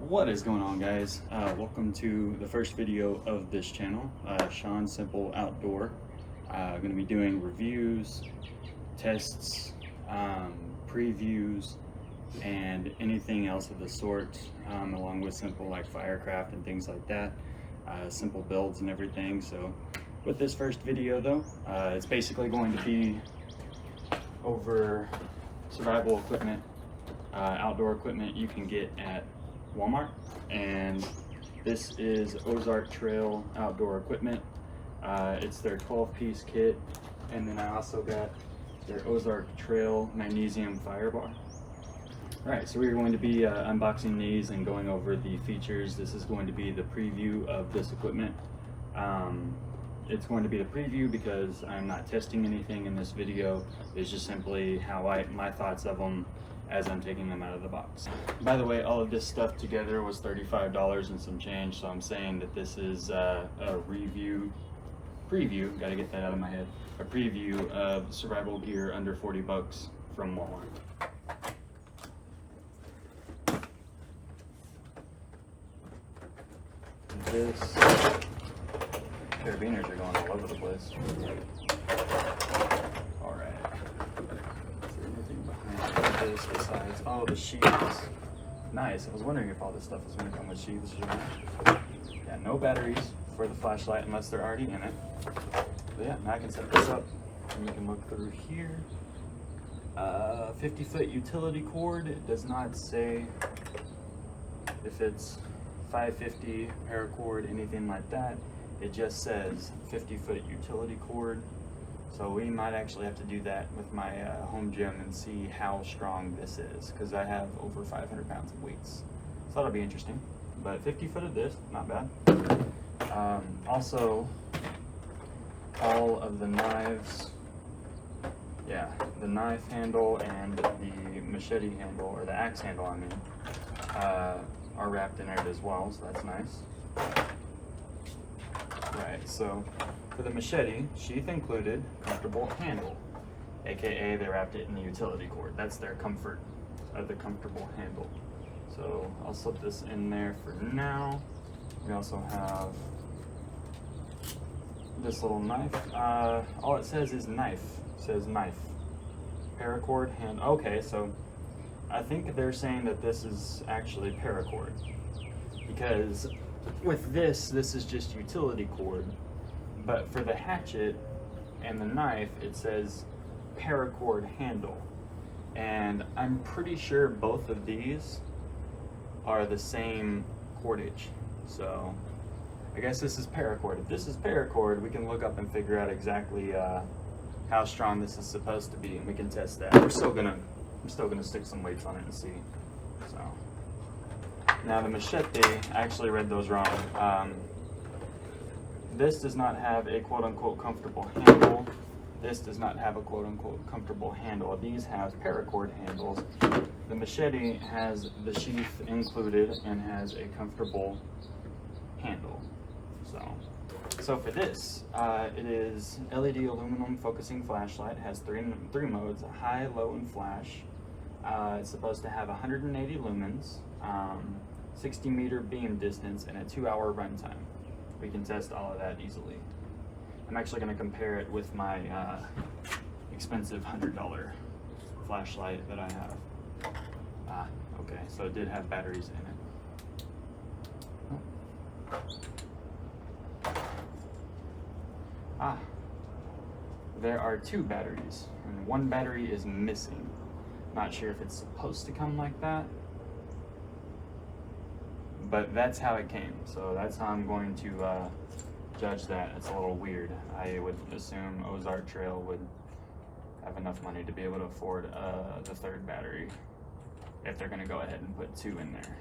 What is going on, guys? Welcome to the first video of this channel, Sean Simple Outdoor. I'm going to be doing reviews, tests, previews, and anything else of the sort, along with simple like firecraft and things like that, simple builds and everything. So with this first video though, it's basically going to be over survival equipment, outdoor equipment you can get at Walmart, and this is Ozark Trail outdoor equipment. It's their 12-piece kit, and then I also got their Ozark Trail magnesium fire bar. Alright, so we're going to be unboxing these and going over the features. This is going to be the preview of this equipment. It's going to be the preview because I'm not testing anything in this video. It's just simply how my thoughts of them as I'm taking them out of the box. By the way, all of this stuff together was $35 and some change, so I'm saying that this is a preview, gotta get that out of my head, a preview of survival gear under 40 bucks from Walmart. This, Carabiners are going all over the place. Alright. This besides, oh, the sheaths. Nice. I was wondering if all this stuff was going to come with sheaths or not. Yeah, no batteries for the flashlight unless they're already in it. But yeah, now I can set this up and you can look through here. 50-foot utility cord. It does not say if it's 550 paracord, anything like that. It just says 50-foot utility cord. So we might actually have to do that with my home gym and see how strong this is, because I have over 500 pounds of weights. So that'll be interesting. But 50 foot of this, not bad. Also, all of the knives, yeah, the knife handle and the machete handle, or the axe handle I mean, are wrapped in it as well, so that's nice. Right, so for the machete, sheath included, comfortable handle, aka they wrapped it in the utility cord. That's their comfort of the comfortable handle. So I'll slip this in there for now. We also have this little knife. All it says is knife. It says knife. Paracord hand. Okay, so I think they're saying that this is actually paracord, because with this is just utility cord. But for the hatchet and the knife, it says paracord handle. And I'm pretty sure both of these are the same cordage. So I guess this is paracord. If this is paracord, we can look up and figure out exactly how strong this is supposed to be, and we can test that. I'm still gonna stick some weights on it and see. So now the machete, I actually read those wrong. This does not have a quote-unquote comfortable handle. This does not have a quote-unquote comfortable handle. These have paracord handles. The machete has the sheath included and has a comfortable handle. So for this, it is LED aluminum focusing flashlight. It has three modes: high, low, and flash. It's supposed to have 180 lumens, 60-meter beam distance, and a 2-hour runtime. We can test all of that easily. I'm actually going to compare it with my expensive $100 flashlight that I have. Okay, so it did have batteries in it. There are 2 batteries, and 1 battery is missing. Not sure if it's supposed to come like that, but that's how it came. So that's how I'm going to judge that. It's a little weird. I would assume Ozark Trail would have enough money to be able to afford the 3rd battery if they're going to go ahead and put 2 in there.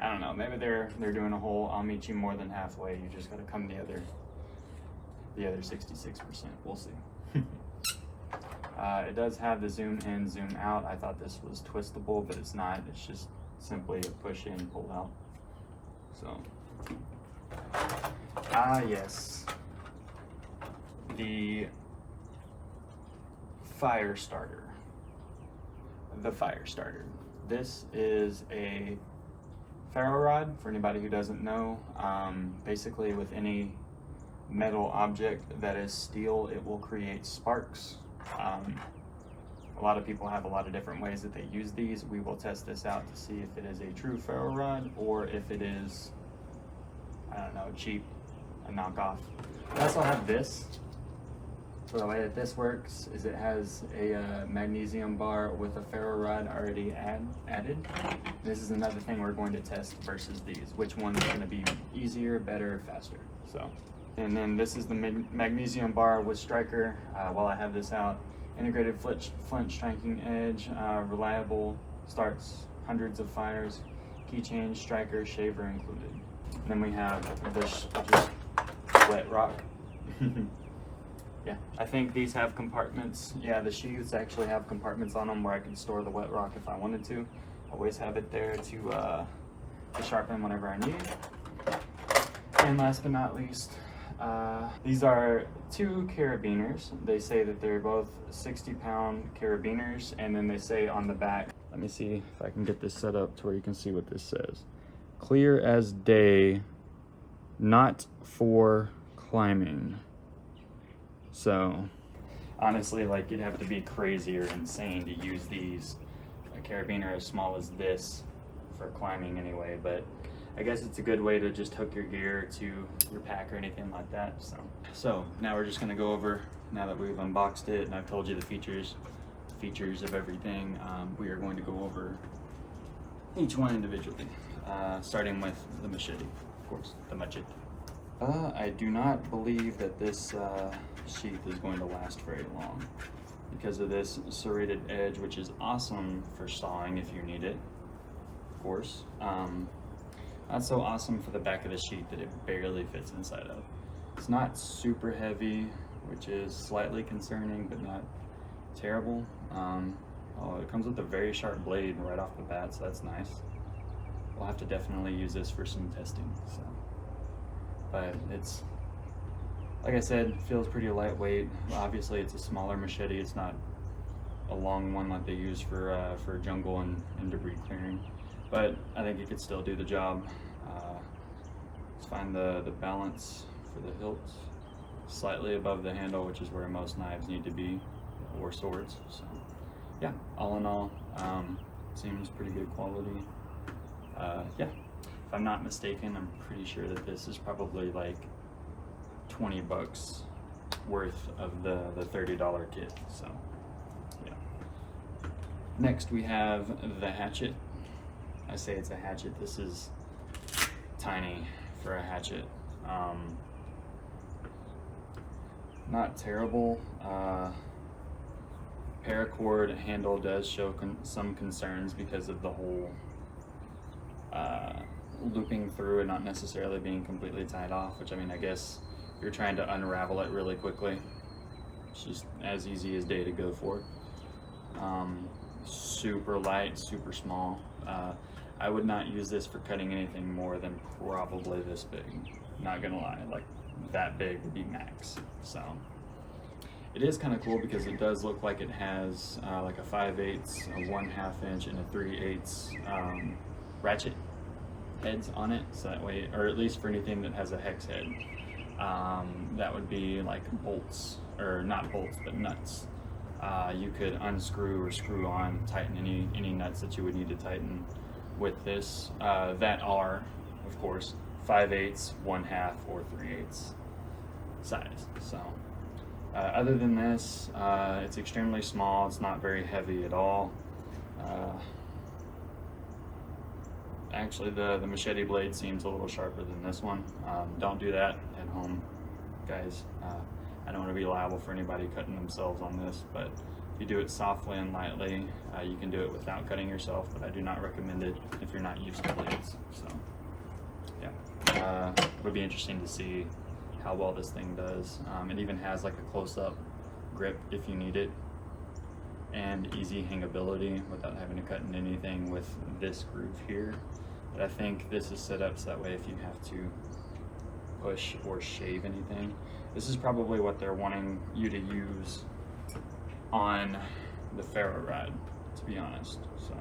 I don't know. Maybe they're doing a whole "I'll meet you more than halfway. You just got to come the other 66%. We'll see. It does have the zoom in, zoom out. I thought this was twistable, but it's not. It's just simply a push in, pull out. So, yes, the fire starter. This is a ferro rod, for anybody who doesn't know, basically with any metal object that is steel, it will create sparks. A lot of people have a lot of different ways that they use these. We will test this out to see if it is a true ferro rod or if it is, I don't know, cheap, a knockoff. I also have this. So the way that this works is it has a magnesium bar with a ferro rod already added. This is another thing we're going to test versus these. Which one's going to be easier, better, faster. So, and then this is the magnesium bar with striker. While I have this out, integrated flint striking edge, reliable, starts hundreds of fires, keychain, striker, shaver included. And then we have this just wet rock. Yeah, I think these have compartments. Yeah, the sheaths actually have compartments on them where I can store the wet rock if I wanted to. Always have it there to sharpen whenever I need. And last but not least, these are 2 carabiners. They say that they're both 60-pound carabiners, and then they say on the back, let me see if I can get this set up to where you can see what this says. Clear as day, not for climbing. So honestly, like, you'd have to be crazy or insane to use these, a carabiner as small as this, for climbing anyway, but I guess it's a good way to just hook your gear to your pack or anything like that. So now we're just gonna go over, now that we've unboxed it and I've told you the features of everything, we are going to go over each one individually, starting with the machete, of course, the machete. I do not believe that this sheath is going to last very long because of this serrated edge, which is awesome for sawing if you need it, of course. Not so awesome for the back of the sheath that it barely fits inside of. It's not super heavy, which is slightly concerning, but not terrible. Oh, it comes with a very sharp blade right off the bat, so that's nice. We'll have to definitely use this for some testing. So, but it's, like I said, feels pretty lightweight. Obviously, it's a smaller machete. It's not a long one like they use for jungle and debris clearing. But I think it could still do the job. Let's find the balance for the hilt. Slightly above the handle, which is where most knives need to be, or swords. So yeah, all in all, seems pretty good quality. Yeah, if I'm not mistaken, I'm pretty sure that this is probably like 20 bucks worth of the $30 kit. So yeah. Next we have the hatchet. I say it's a hatchet. This is tiny for a hatchet. Not terrible. Paracord handle does show some concerns because of the whole looping through and not necessarily being completely tied off, which, I mean, I guess you're trying to unravel it really quickly. It's just as easy as day to go for. Super light, super small. I would not use this for cutting anything more than probably this big. Not gonna lie, like that big would be max. So it is kind of cool because it does look like it has like a 5/8, a 1/2 inch, and a 3/8 ratchet heads on it. So that way, or at least for anything that has a hex head, that would be like bolts, or not bolts, but nuts. You could unscrew or screw on, tighten any nuts that you would need to tighten with this, that are, of course, 5/8, 1/2, or 3/8 size. So other than this, it's extremely small. It's not very heavy at all. Actually, the machete blade seems a little sharper than this one. Don't do that at home, guys. I don't want to be liable for anybody cutting themselves on this, but if you do it softly and lightly, you can do it without cutting yourself, but I do not recommend it if you're not used to blades. So yeah, would be interesting to see how well this thing does. It even has like a close-up grip if you need it, and easy hangability without having to cut in anything with this groove here. But I think this is set up so that way if you have to push or shave anything, this is probably what they're wanting you to use on the ferro rod, to be honest. So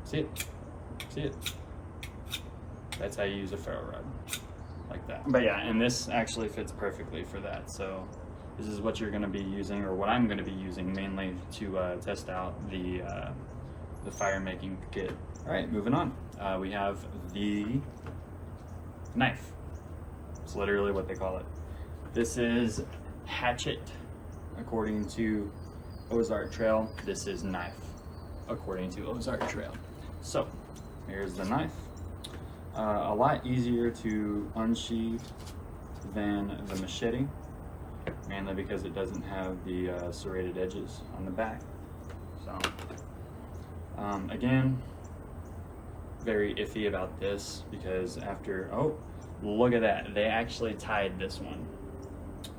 See it? See it? That's how you use a ferro rod, like that. But yeah, and this actually fits perfectly for that. So this is what you're gonna be using, or what I'm gonna be using mainly to test out the fire making kit. All right, moving on. We have the knife. It's literally what they call it. This is hatchet, according to Ozark Trail. This is knife, according to Ozark Trail. So here's the knife. A lot easier to unsheathe than the machete, mainly because it doesn't have the serrated edges on the back. So again, very iffy about this, because after, oh, look at that, they actually tied this one.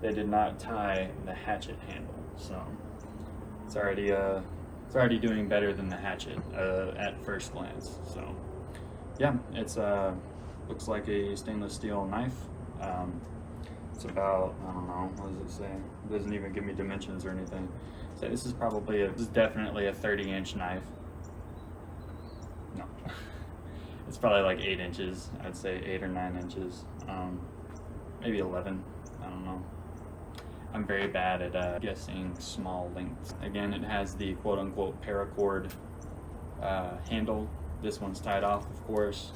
They did not tie the hatchet handle, so it's already doing better than the hatchet at first glance. So yeah, it's looks like a stainless steel knife. It's about, I don't know, what does it say? It doesn't even give me dimensions or anything. So this is definitely a 30-inch knife. No, it's probably like 8 inches. I'd say 8 or 9 inches, maybe 11. I don't know. I'm very bad at guessing small lengths. Again, it has the quote-unquote paracord handle. This one's tied off, of course.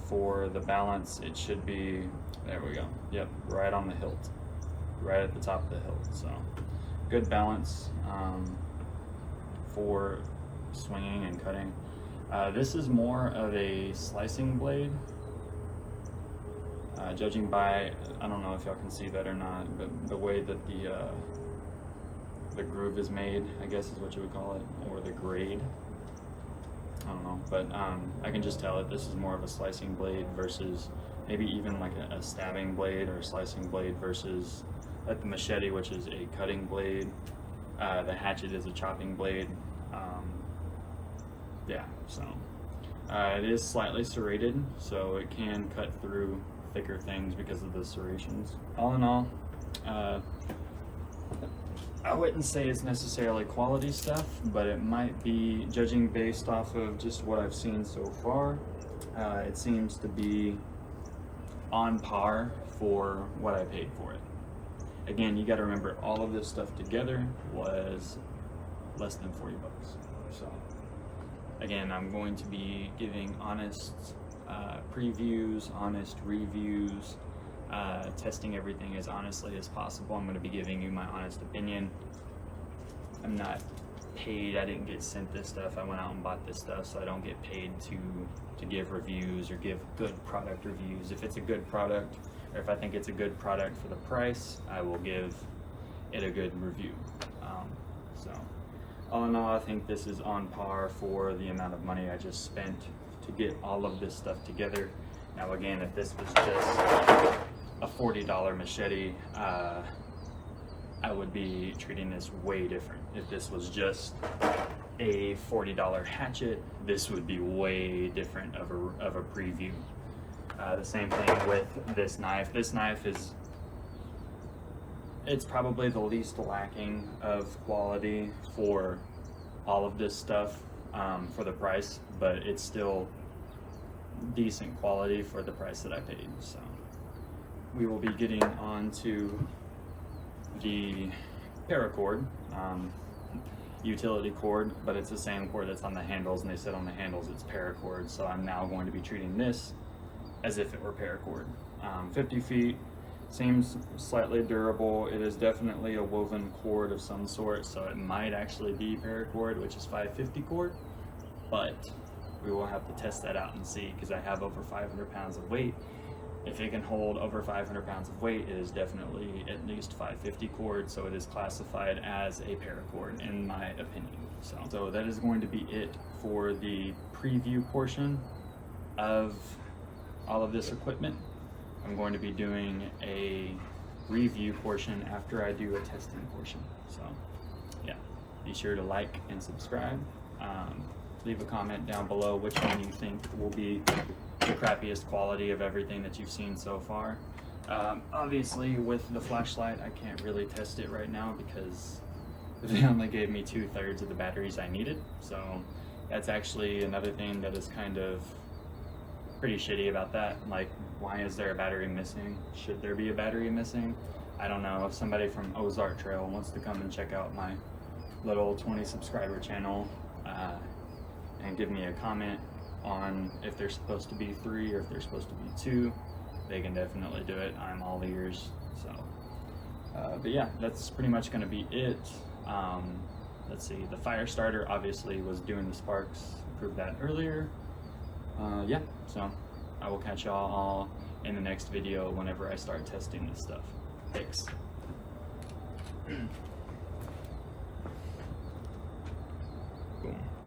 For the balance, it should be, there we go. Yep, right on the hilt, right at the top of the hilt. So good balance for swinging and cutting. This is more of a slicing blade. Judging by, I don't know if y'all can see that or not, but the way that the groove is made, I guess is what you would call it, or the grade. I don't know, but I can just tell that this is more of a slicing blade versus maybe even like a stabbing blade or a slicing blade versus like the machete, which is a cutting blade. The hatchet is a chopping blade. Yeah, so it is slightly serrated, so it can cut through thicker things because of the serrations. All in all, I wouldn't say it's necessarily quality stuff, but it might be, judging based off of just what I've seen so far, it seems to be on par for what I paid for it. Again, you got to remember, all of this stuff together was less than 40 bucks. So again, I'm going to be giving honest previews, honest reviews, testing everything as honestly as possible. I'm going to be giving you my honest opinion. I'm not paid. I didn't get sent this stuff. I went out and bought this stuff, so I don't get paid to give reviews or give good product reviews. If it's a good product, or if I think it's a good product for the price, I will give it a good review. So all in all, I think this is on par for the amount of money I just spent to get all of this stuff together. Now again, if this was just a $40 machete, I would be treating this way different. If this was just a $40 hatchet, this would be way different of a preview. The same thing with this knife. This knife it's probably the least lacking of quality for all of this stuff for the price, but it's still decent quality for the price that I paid. So we will be getting on to the paracord, utility cord, but it's the same cord that's on the handles, and they said on the handles it's paracord, so I'm now going to be treating this as if it were paracord. 50 feet, seems slightly durable. It is definitely a woven cord of some sort, so it might actually be paracord, which is 550 cord, but we will have to test that out and see, because I have over 500 pounds of weight. If it can hold over 500 pounds of weight, it is definitely at least 550 cord, so it is classified as a paracord in my opinion. So that is going to be it for the preview portion of all of this equipment. I'm going to be doing a review portion after I do a testing portion. So yeah, be sure to like and subscribe. Leave a comment down below which one you think will be the crappiest quality of everything that you've seen so far. Obviously with the flashlight, I can't really test it right now because they only gave me 2/3 of the batteries I needed. So That's actually another thing that is kind of pretty shitty about that. Like, why is there a battery missing? Should there be a battery missing? I don't know. If somebody from Ozark Trail wants to come and check out my little 20 subscriber channel and give me a comment on if they're supposed to be 3 or if they're supposed to be 2, they can definitely do it. I'm all ears. So, but yeah, that's pretty much going to be it. Let's see, the fire starter obviously was doing the sparks, proved that earlier. Yeah, so I will catch y'all all in the next video whenever I start testing this stuff. Thanks.